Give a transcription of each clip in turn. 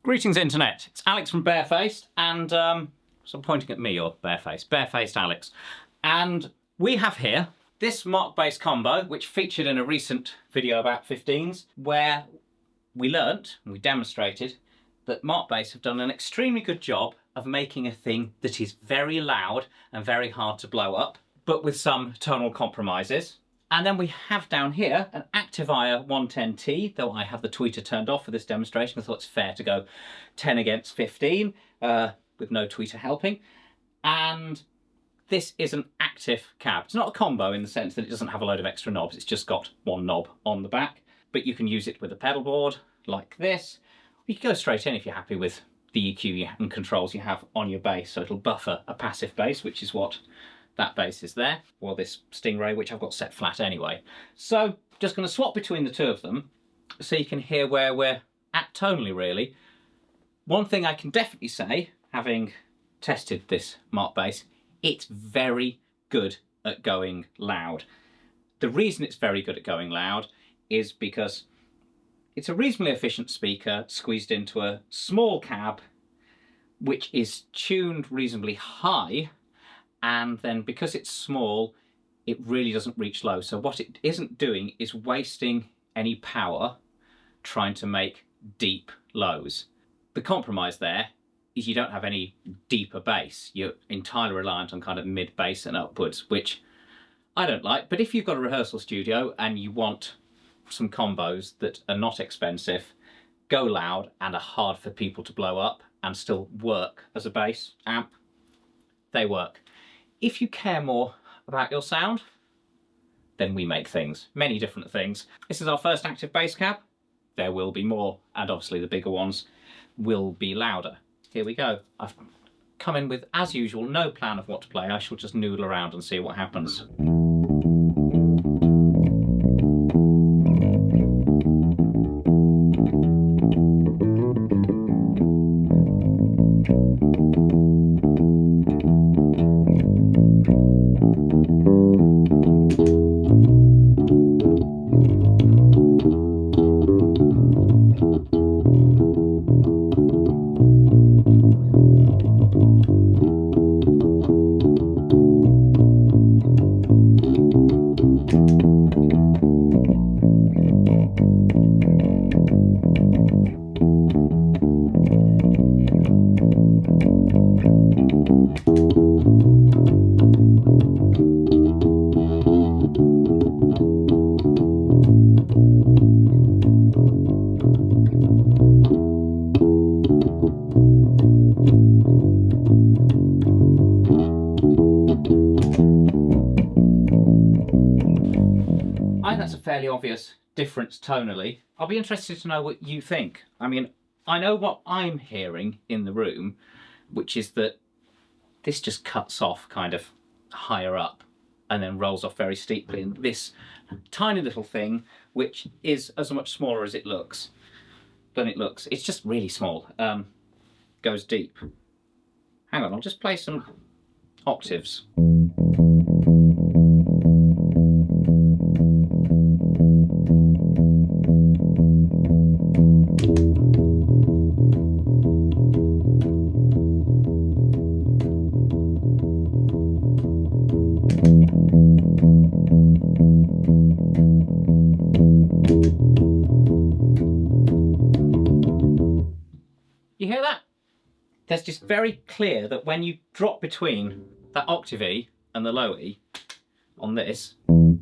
Greetings Internet, it's Alex from Barefaced and so I'm pointing at me or Barefaced Alex. And we have here this Markbass combo which featured in a recent video about 15s where we learnt and we demonstrated that Markbass have done an extremely good job of making a thing that is very loud and very hard to blow up, but with some tonal compromises. And then we have down here an Activier One10T, though I have the tweeter turned off for this demonstration. I thought it's fair to go 10 against 15 with no tweeter helping. And this is an active cab. It's not a combo in the sense that it doesn't have a load of extra knobs. It's just got one knob on the back, but you can use it with a pedal board like this. You can go straight in if you're happy with the EQ and controls you have on your bass. So it'll buffer a passive bass, which is what that bass is there, or this Stingray, which I've got set flat anyway. So just going to swap between the two of them so you can hear where we're at tonally, really. One thing I can definitely say, having tested this Markbass, it's very good at going loud. The reason it's very good at going loud is because it's a reasonably efficient speaker squeezed into a small cab, which is tuned reasonably high. And then because it's small, it really doesn't reach low. So what it isn't doing is wasting any power trying to make deep lows. The compromise there is you don't have any deeper bass. You're entirely reliant on kind of mid bass and upwards, which I don't like. But if you've got a rehearsal studio and you want some combos that are not expensive, go loud and are hard for people to blow up and still work as a bass amp, they work. If you care more about your sound, then we make things, many different things. This is our first active bass cab. There will be more, and obviously the bigger ones will be louder. Here we go. I've come in with, as usual, no plan of what to play. I shall just noodle around and see what happens. I think that's a fairly obvious difference tonally. I'll be interested to know what you think. I mean, I know what I'm hearing in the room, which is that this just cuts off kind of higher up and then rolls off very steeply. And this tiny little thing, which is as much smaller as it looks, it's just really small, goes deep. Hang on, I'll just play some octaves. You hear that? That's just very clear that when you drop between that octave E and the low E on this, the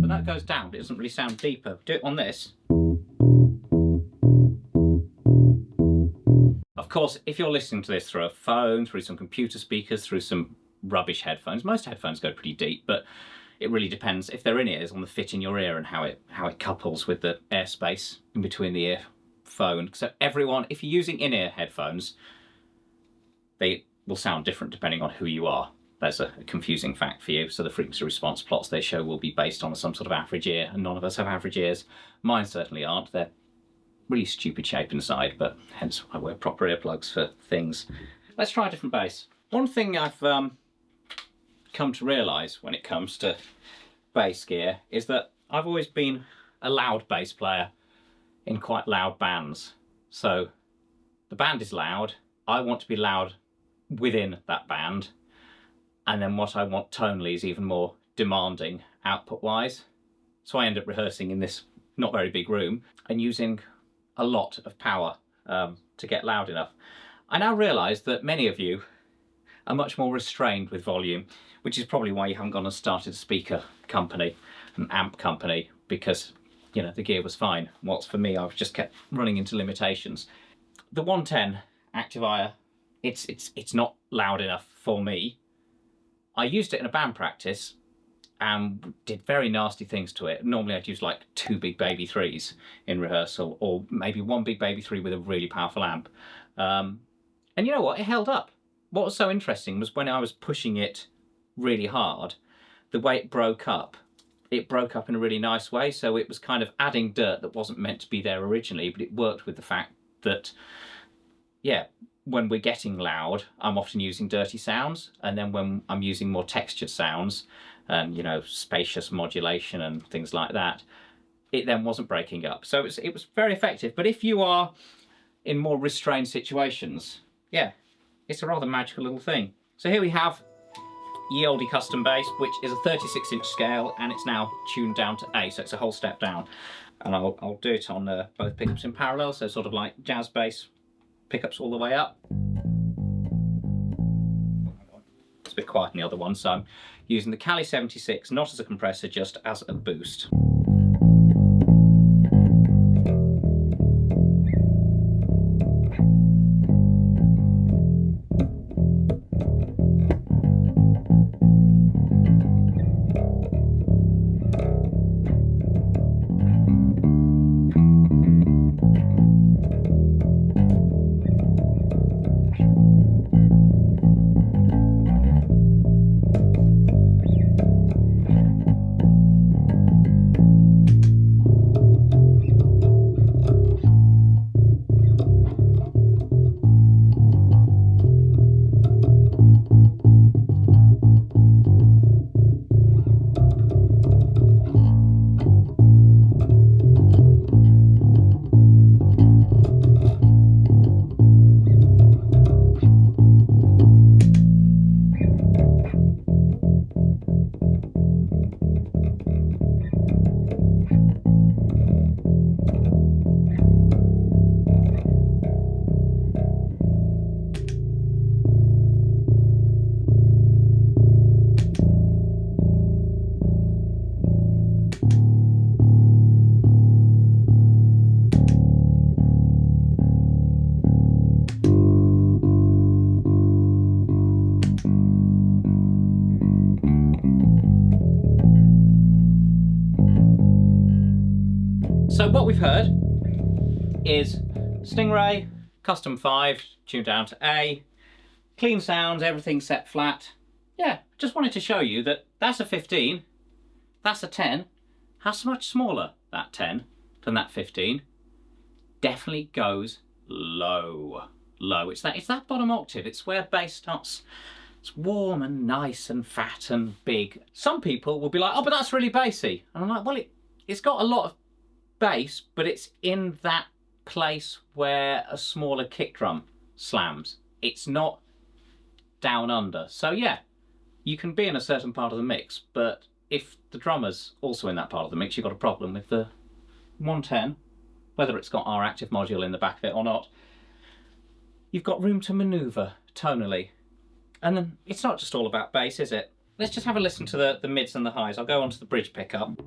note goes down, but it doesn't really sound deeper. Do it on this. Of course, if you're listening to this through a phone, through some computer speakers, through some rubbish headphones, most headphones go pretty deep, but it really depends, if they're in-ears, on the fit in your ear and how it couples with the airspace in between the earphone. So everyone, if you're using in-ear headphones, they will sound different depending on who you are. There's a confusing fact for you. So the frequency response plots they show will be based on some sort of average ear, and none of us have average ears. Mine certainly aren't. They're really stupid shape inside, but hence I wear proper earplugs for things. Let's try a different bass. One thing I've come to realise when it comes to bass gear is that I've always been a loud bass player in quite loud bands. So the band is loud, I want to be loud within that band, and then what I want tonally is even more demanding output wise. So I end up rehearsing in this not very big room and using a lot of power to get loud enough. I now realise that many of you are much more restrained with volume, which is probably why you haven't gone and started a speaker company, an amp company, because, you know, the gear was fine. Whilst for me, I've just kept running into limitations. The 110 Activier, it's not loud enough for me. I used it in a band practice and did very nasty things to it. Normally I'd use like 2 big baby 3s in rehearsal, or maybe 1 big baby 3 with a really powerful amp. And you know what, it held up. What was so interesting was when I was pushing it really hard, the way it broke up in a really nice way. So it was kind of adding dirt that wasn't meant to be there originally, but it worked with the fact that, yeah, when we're getting loud, I'm often using dirty sounds. And then when I'm using more textured sounds and, you know, spacious modulation and things like that, it then wasn't breaking up. So it was very effective. But if you are in more restrained situations, yeah, it's a rather magical little thing. So here we have Ye Olde custom bass, which is a 36-inch scale, and it's now tuned down to A, so it's a whole step down. And I'll do it on both pickups in parallel, so sort of like jazz bass pickups all the way up. It's a bit quiet in the other one, so I'm using the Cali 76, not as a compressor, just as a boost. So what we've heard is Stingray, custom 5, tuned down to A, clean sounds, everything set flat. Yeah, just wanted to show you that that's a 15, that's a 10. How much smaller that 10 than that 15? Definitely goes low, low. It's that bottom octave. It's where bass starts. It's warm and nice and fat and big. Some people will be like, oh, but that's really bassy. And I'm like, well, it's got a lot of bass, but it's in that place where a smaller kick drum slams. It's not down under. So yeah, you can be in a certain part of the mix, but if the drummer's also in that part of the mix, you've got a problem with the 110, whether it's got our active module in the back of it or not. You've got room to maneuver tonally. And then it's not just all about bass, is it? Let's just have a listen to the mids and the highs. I'll go onto the bridge pickup.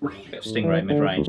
bit of Stingray mid-range.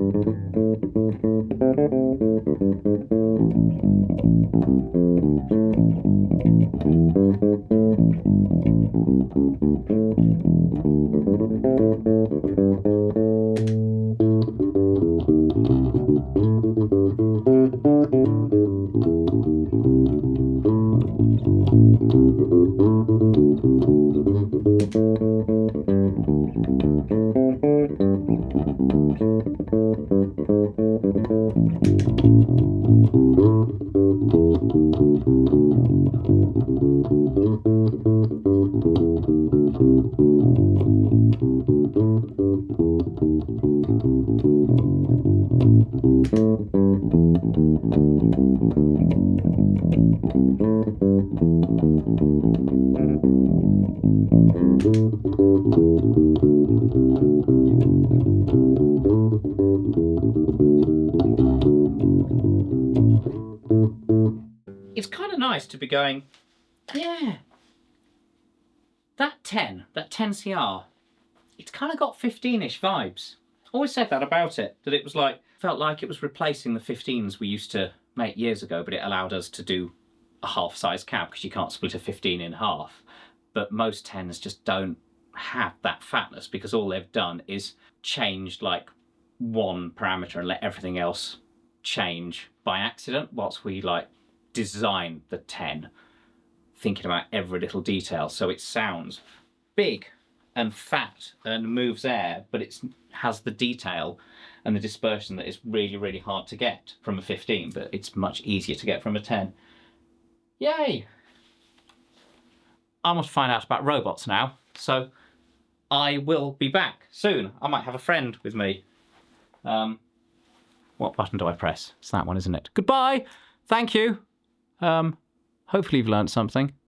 It's kind of nice to be going, yeah, that 10 CR, it's kind of got 15-ish vibes. Always said that about it, that it was like, felt like it was replacing the 15s we used to make years ago, but it allowed us to do a half-size cab because you can't split a 15 in half. But most 10s just don't have that fatness because all they've done is changed like one parameter and let everything else change by accident, whilst we like design the 10 thinking about every little detail, so it sounds big and fat and moves air, but it has the detail and the dispersion that is really, really hard to get from a 15, but it's much easier to get from a 10. Yay! I must find out about robots now, so I will be back soon. I might have a friend with me. What button do I press? It's that one, isn't it? Goodbye! Thank you! Hopefully you've learnt something.